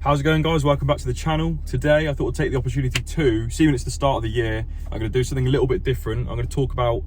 How's it going, guys? Welcome back to the channel. Today I thought I'd take the opportunity to, seeing it's the start of the year, I'm going to do something a little bit different. I'm going to talk about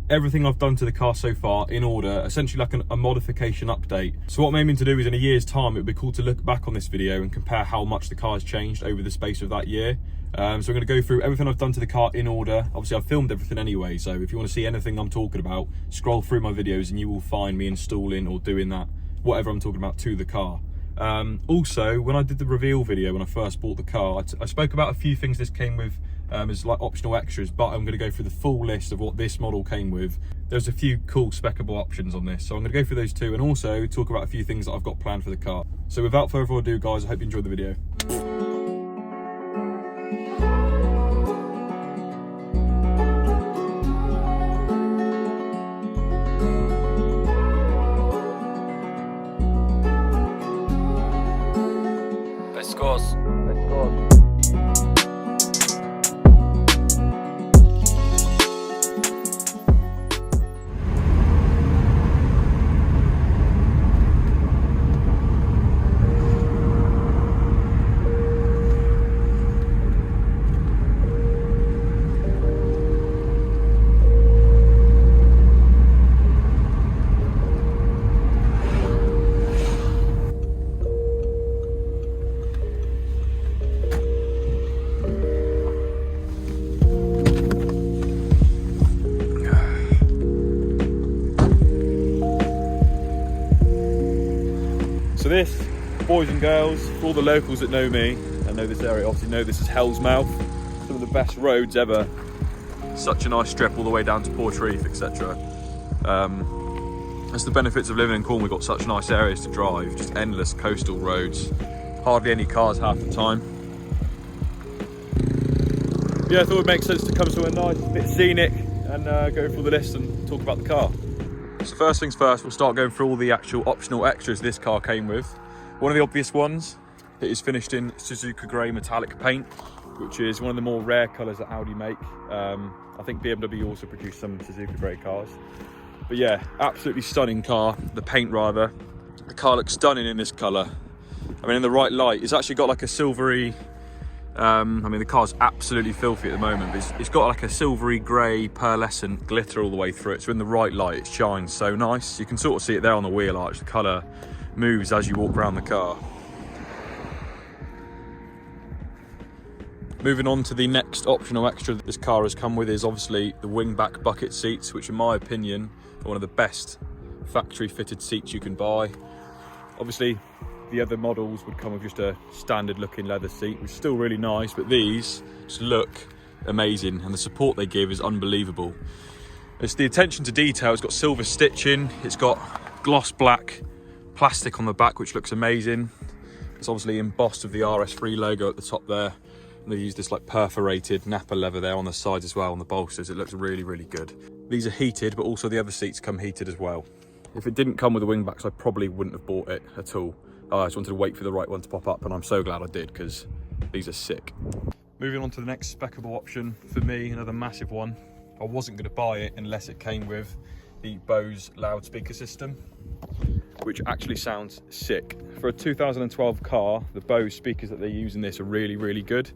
everything I've done to the car so far in order, essentially like a modification update. So what I'm aiming to do is in a year's time, it would be cool to look back on this video and compare how much the car's changed over the space of that year. So I'm going to go through everything I've done to the car in order. Obviously I've filmed everything anyway, so if you want to see anything I'm talking about, scroll through my videos and you will find me installing or doing that, whatever I'm talking about to the car. Also, when I did the reveal video when I first bought the car, I spoke about a few things this came with as like optional extras, but I'm going to go through the full list of what this model came with. There's a few cool speccable options on this, so I'm going to go through those too, and also talk about a few things that I've got planned for the car. So without further ado, guys, I hope you enjoyed the video. So this, boys and girls, for all the locals that know me and know this area, obviously know this is Hell's Mouth. Some of the best roads ever. Such a nice strip all the way down to Portreath, etc. That's the benefits of living in Cornwall. We've got such nice areas to drive, just endless coastal roads. Hardly any cars half the time. Yeah, I thought it would make sense to come somewhere nice, a bit scenic, and go through the list and talk about the car. So first things first, we'll start going through all the actual optional extras this car came with. One of the obvious ones, it is finished in Suzuka grey metallic paint, which is one of the more rare colours that Audi make. I think BMW also produce some Suzuka grey cars. But yeah, absolutely stunning car, the paint rather. The car looks stunning in this colour. I mean, in the right light, it's actually got like a silvery, I mean, the car's absolutely filthy at the moment, but it's got like a silvery grey pearlescent glitter all the way through it. So in the right light, it shines so nice. You can sort of see it there on the wheel arch. The colour moves as you walk around the car. Moving on to the next optional extra that this car has come with is obviously the wingback bucket seats, which in my opinion are one of the best factory fitted seats you can buy. Obviously, the other models would come with just a standard looking leather seat, which is still really nice, but these just look amazing and the support they give is unbelievable. It's the attention to detail. It's got silver stitching, it's got gloss black plastic on the back, which looks amazing. It's obviously embossed with the RS3 logo at the top there, and they use this like perforated Napa leather there on the sides as well, on the bolsters. It looks really, really good. These are heated, but also the other seats come heated as well. If it didn't come with the wingbacks, I probably wouldn't have bought it at all. I just wanted to wait for the right one to pop up, and I'm so glad I did, because these are sick. Moving on to the next speccable option, for me, another massive one. I wasn't going to buy it unless it came with the Bose loudspeaker system, which actually sounds sick. For a 2012 car, the Bose speakers that they use in this are really, really good.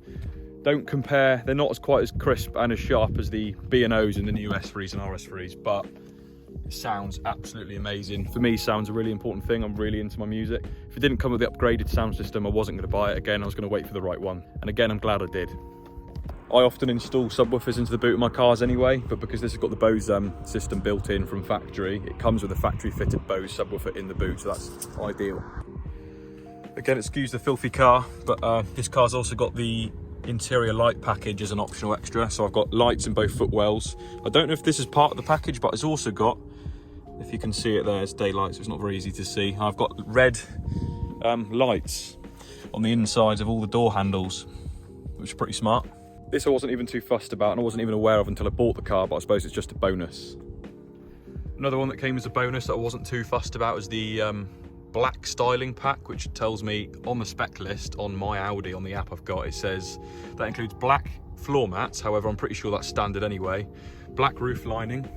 Don't compare, they're not quite as crisp and as sharp as the B&Os in the new S3s and RS3s, but it sounds absolutely amazing. For me, sound's a really important thing. I'm really into my music. If it didn't come with the upgraded sound system, I wasn't going to buy it. Again, I was going to wait for the right one. And again, I'm glad I did. I often install subwoofers into the boot of my cars anyway, but because this has got the Bose system built in from factory, it comes with a factory fitted Bose subwoofer in the boot, so that's ideal. Again, excuse the filthy car, but this car's also got the interior light package as an optional extra. So I've got lights in both footwells. I don't know if this is part of the package, but it's also got, if you can see it there, it's daylight, so it's not very easy to see. I've got red lights on the insides of all the door handles, which is pretty smart. This I wasn't even too fussed about, and I wasn't even aware of until I bought the car, but I suppose it's just a bonus. Another one that came as a bonus that I wasn't too fussed about is the black styling pack, which tells me on the spec list on my Audi, on the app I've got, it says that includes black floor mats. However, I'm pretty sure that's standard anyway. Black roof lining.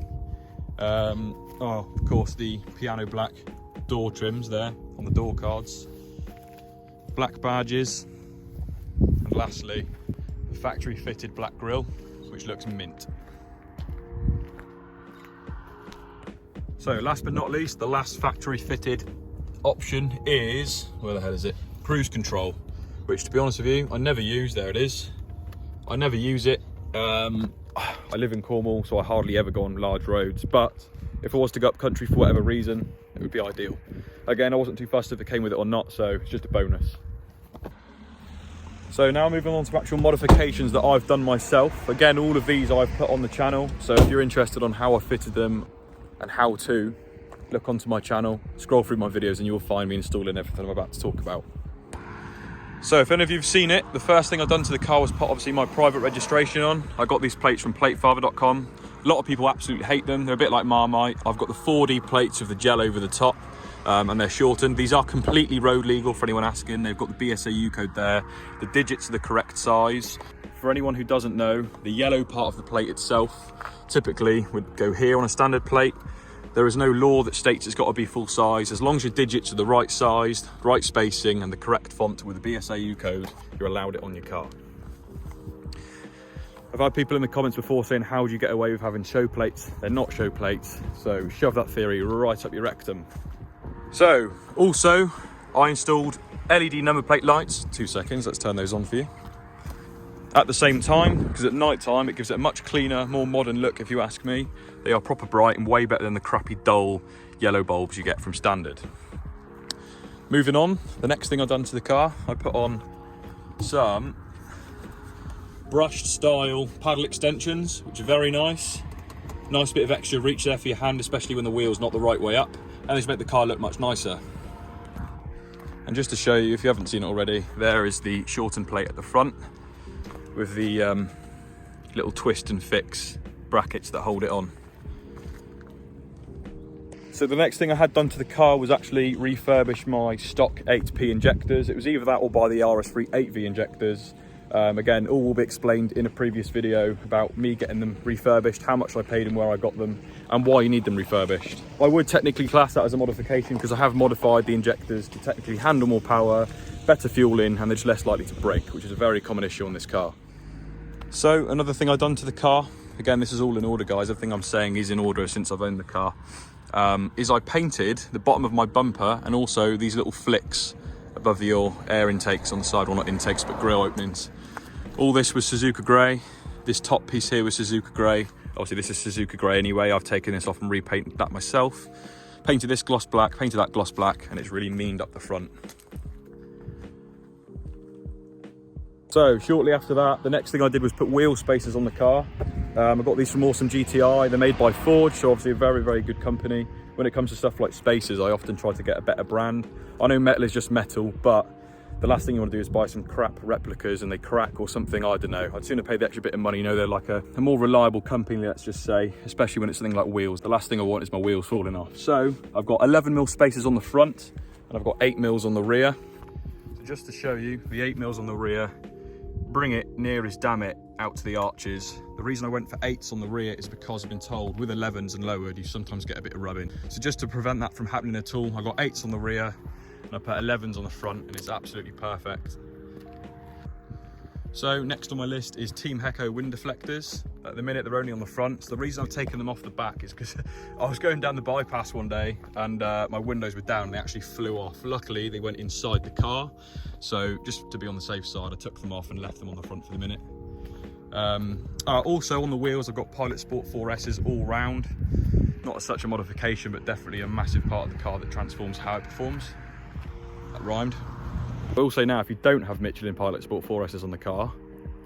Of course, the piano black door trims there on the door cards. black badges, and lastly, the factory fitted black grille, which looks mint. So last but not least, the last factory fitted option is, where the hell is it? Cruise control, which to be honest with you, I never use. There it is. I never use it. I live in Cornwall, so I hardly ever go on large roads, but if I was to go up country for whatever reason, it would be ideal. Again, I wasn't too fussed if it came with it or not, so it's just a bonus. So now moving on to actual modifications that I've done myself. Again, all of these I've put on the channel, so if you're interested on how I fitted them and how to, look onto my channel, scroll through my videos, and you'll find me installing everything I'm about to talk about. So if any of you've seen it, the first thing I've done to the car was put obviously my private registration on. I got these plates from platefather.com. A lot of people absolutely hate them. They're a bit like Marmite. I've got the 4D plates with the gel over the top, and they're shortened. These are completely road legal for anyone asking. They've got the BSAU code there. The digits are the correct size. For anyone who doesn't know, the yellow part of the plate itself typically would go here on a standard plate. There is no law that states it's got to be full size. As long as your digits are the right size, right spacing, and the correct font with the BSAU code, you're allowed it on your car. I've had people in the comments before saying, how do you get away with having show plates? They're not show plates, so shove that theory right up your rectum. So, also, I installed LED number plate lights. 2 seconds, let's turn those on for you. At the same time, because at night time it gives it a much cleaner, more modern look if you ask me. They are proper bright and way better than the crappy dull yellow bulbs you get from standard. Moving on, the next thing I've done to the car, I put on some brushed style paddle extensions, which are very nice. Nice bit of extra reach there for your hand, especially when the wheel's not the right way up, and they make the car look much nicer. And just to show you, if you haven't seen it already, there is the shortened plate at the front with the little twist and fix brackets that hold it on. So the next thing I had done to the car was actually refurbish my stock 8P injectors. It was either that or buy the RS3 8V injectors. Again, all will be explained in a previous video about me getting them refurbished, how much I paid and where I got them, and why you need them refurbished. I would technically class that as a modification because I have modified the injectors to technically handle more power, better fueling, and they're just less likely to break, which is a very common issue on this car. So another thing I've done to the car, again, this is all in order, guys. Everything I'm saying is in order since I've owned the car, is I painted the bottom of my bumper and also these little flicks above your air intakes on the side. Well, not intakes, but grille openings. All this was Suzuka grey. This top piece here was Suzuka grey. Obviously this is Suzuka grey anyway. I've taken this off and repainted that myself. Painted this gloss black, painted that gloss black, and it's really meaned up the front. So shortly after that, the next thing I did was put wheel spacers on the car. I got these from Awesome GTI. They're made by Ford, so obviously a very, very good company. When it comes to stuff like spacers, I often try to get a better brand. I know metal is just metal, but the last thing you want to do is buy some crap replicas and they crack or something, I don't know. I'd sooner pay the extra bit of money, you know, they're like a more reliable company, let's just say, especially when it's something like wheels. The last thing I want is my wheels falling off. So I've got 11mm spacers on the front and I've got 8mm on the rear. So just to show you, the 8mm on the rear, bring it near as damn it out to the arches. The reason I went for 8s on the rear is because I've been told with 11s and lowered, you sometimes get a bit of rubbing. So just to prevent that from happening at all, I got 8s on the rear and I put 11s on the front, and it's absolutely perfect. So next on my list is Team Hecko wind deflectors. At the minute they're only on the front. So the reason I've taken them off the back is because I was going down the bypass one day and my windows were down and they actually flew off. Luckily they went inside the car. So just to be on the safe side, I took them off and left them on the front for the minute. Also on the wheels, I've got Pilot Sport 4S's all round. Not as such a modification, but definitely a massive part of the car that transforms how it performs. That rhymed. I will say now, if you don't have Michelin Pilot Sport 4S's on the car,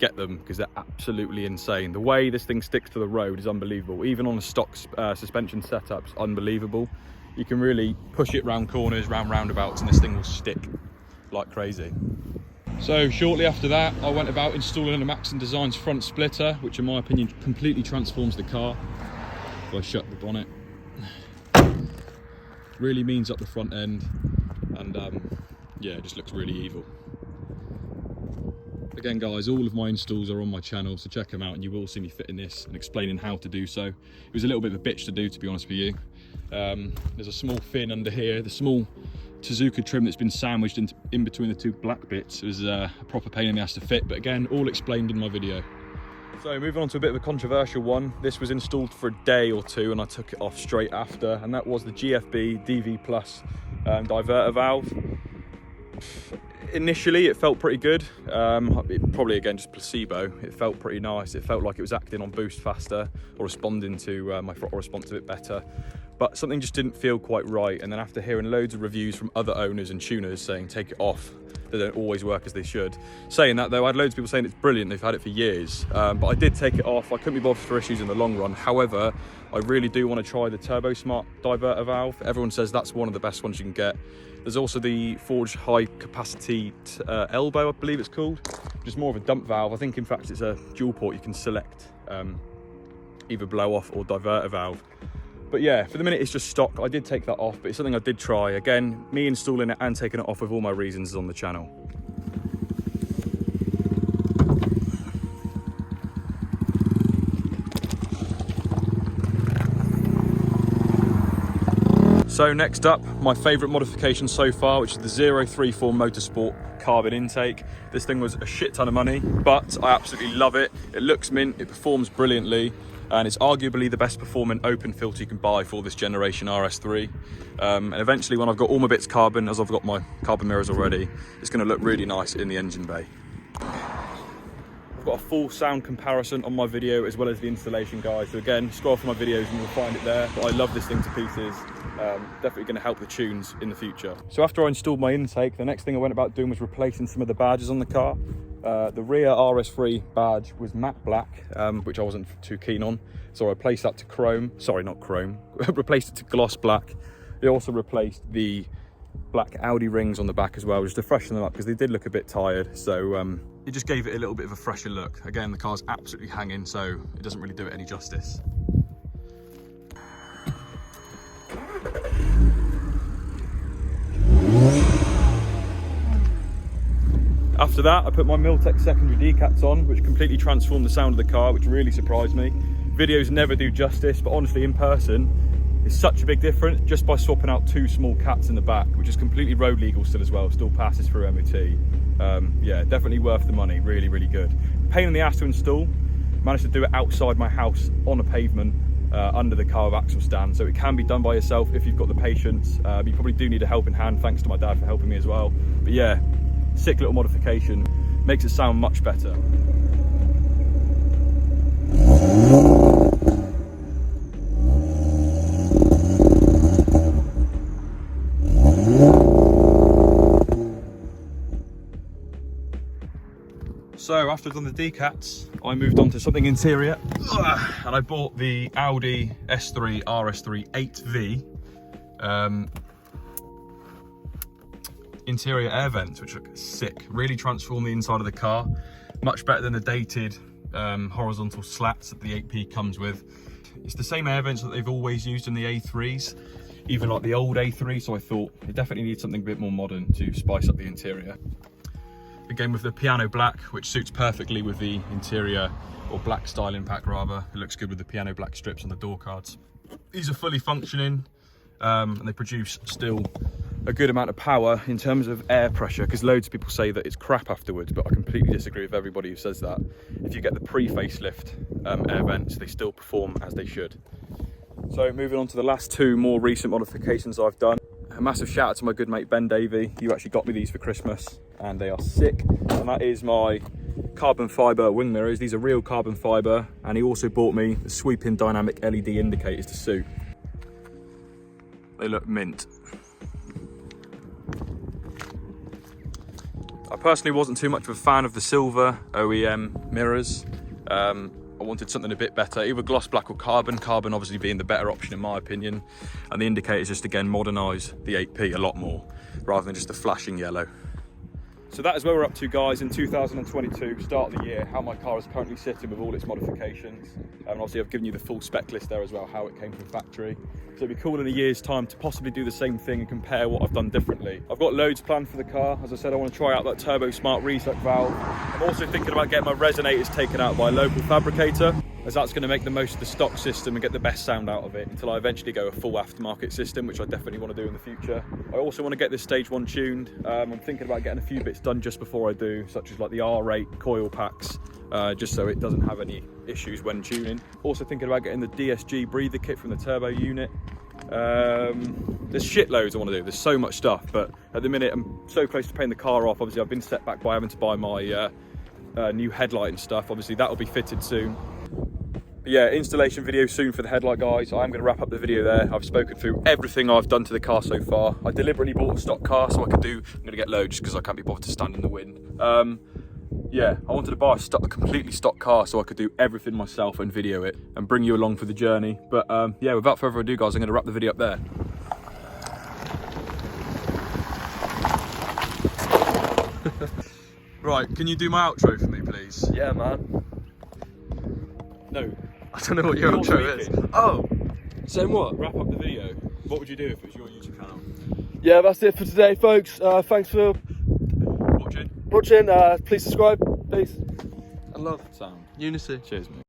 get them because they're absolutely insane. The way this thing sticks to the road is unbelievable. Even on a stock suspension setup, it's unbelievable. You can really push it round corners, round roundabouts, and this thing will stick like crazy. So shortly after that, I went about installing a Maxton Designs front splitter, which in my opinion completely transforms the car. If I shut the bonnet, really means up the front end, and yeah, it just looks really evil. Again guys, all of my installs are on my channel, so check them out and you will see me fitting this and explaining how to do so. It was a little bit of a bitch to do, to be honest with you. There's a small fin under here, the small Tezuka trim that's been sandwiched in between the two black bits. It was a proper pain in the ass to fit, but again, all explained in my video. So moving on to a bit of a controversial one. This was installed for a day or two and I took it off straight after, and that was the GFB DV Plus diverter valve. Initially it felt pretty good, probably again just placebo. It felt pretty nice. It felt like it was acting on boost faster or responding to my throttle response a bit better, but something just didn't feel quite right. And then after hearing loads of reviews from other owners and tuners saying take it off, they don't always work as they should. Saying that though, I had loads of people saying it's brilliant, they've had it for years, but I did take it off. I couldn't be bothered for issues in the long run. However, I really do want to try the Turbo Smart diverter valve. Everyone says that's one of the best ones you can get. There's also the Forged High Capacity Elbow, I believe it's called, which is more of a dump valve. I think in fact it's a dual port. You can select either blow off or diverter valve. But yeah, for the minute it's just stock. I did take that off, but it's something I did try. Again, me installing it and taking it off with all my reasons is on the channel. So next up, my favourite modification so far, which is the 034 Motorsport carbon intake. This thing was a shit ton of money, but I absolutely love it. It looks mint, it performs brilliantly, and it's arguably the best performing open filter you can buy for this generation RS3. And eventually when I've got all my bits carbon, as I've got my carbon mirrors already, it's going to look really nice in the engine bay. I've got a full sound comparison on my video as well as the installation guide, so again, scroll through my videos and you'll find it there. But I love this thing to pieces. Definitely going to help the tunes in the future. So after I installed my intake, the next thing I went about doing was replacing some of the badges on the car. The rear RS3 badge was matte black, which I wasn't too keen on, so I replaced that to chrome. Sorry, not chrome. Replaced it to gloss black. They also replaced the black Audi rings on the back as well, just to freshen them up because they did look a bit tired. So it just gave it a little bit of a fresher look. Again, the car's absolutely hanging, so it doesn't really do it any justice. After that, I put my Milltek secondary decats on, which completely transformed the sound of the car, which really surprised me. Videos never do justice, but honestly, in person, it's such a big difference just by swapping out two small cats in the back, which is completely road legal still as well, still passes through MOT. Yeah, definitely worth the money, really, really good. Pain in the ass to install. Managed to do it outside my house on a pavement under the car with axle stand, so it can be done by yourself if you've got the patience. You probably do need a helping hand, thanks to my dad for helping me as well. But yeah, sick little modification, makes it sound much better. So after I've done the decats, I moved on to something interior, and I bought the Audi S3 RS3 8V interior air vents, which look sick. Really transform the inside of the car, much better than the dated horizontal slats that the 8P comes with. It's the same air vents that they've always used in the A3s, even like the old A3, so I thought it definitely needs something a bit more modern to spice up the interior. Again with the piano black, which suits perfectly with the interior, or black style impact rather. It looks good with the piano black strips on the door cards. These are fully functioning, and they produce still a good amount of power in terms of air pressure, because loads of people say that it's crap afterwards, but I completely disagree with everybody who says that. If you get the pre-facelift air vents, they still perform as they should. So moving on to the last two more recent modifications I've done. A massive shout out to my good mate Ben Davey. You actually got me these for Christmas and they are sick. And that is my carbon fibre wing mirrors. These are real carbon fibre, and he also bought me the sweeping dynamic LED indicators to suit. They look mint. I personally wasn't too much of a fan of the silver OEM mirrors. I wanted something a bit better, either gloss black or carbon. Carbon obviously being the better option in my opinion. And the indicators just again modernise the 8P a lot more, rather than just a flashing yellow. So that is where we're up to, guys, in 2022, start of the year, how my car is currently sitting with all its modifications. And obviously I've given you the full spec list there as well, how it came from factory. So it'd be cool in a year's time to possibly do the same thing and compare what I've done differently. I've got loads planned for the car. As I said, I want to try out that Turbo Smart reset valve. I'm also thinking about getting my resonators taken out by a local fabricator, as that's going to make the most of the stock system and get the best sound out of it until I eventually go a full aftermarket system, which I definitely want to do in the future. I also want to get this stage 1 tuned. I'm thinking about getting a few bits done just before I do, such as like the R8 coil packs, just so it doesn't have any issues when tuning. Also thinking about getting the DSG breather kit from the turbo unit. There's shitloads I want to do. There's so much stuff, but at the minute I'm so close to paying the car off. Obviously I've been set back by having to buy my new headlight and stuff. Obviously that will be fitted soon. But yeah, installation video soon for the headlight, guys. I'm going to wrap up the video there. I've spoken through everything I've done to the car so far. I deliberately bought a stock car so I could do, I'm going to get low just because I can't be bothered to stand in the wind. Yeah, I wanted to buy a completely stock car so I could do everything myself and video it and bring you along for the journey. But yeah, without further ado, guys, I'm going to wrap the video up there. Right, can you do my outro for me, please? Yeah, man. No. I don't know what your outro is. Oh, saying what? Wrap up the video. What would you do if it was your YouTube channel? Yeah, that's it for today, folks. Thanks for Watching. watching. Please subscribe. Peace. And love. Sound. Unity. Cheers, mate.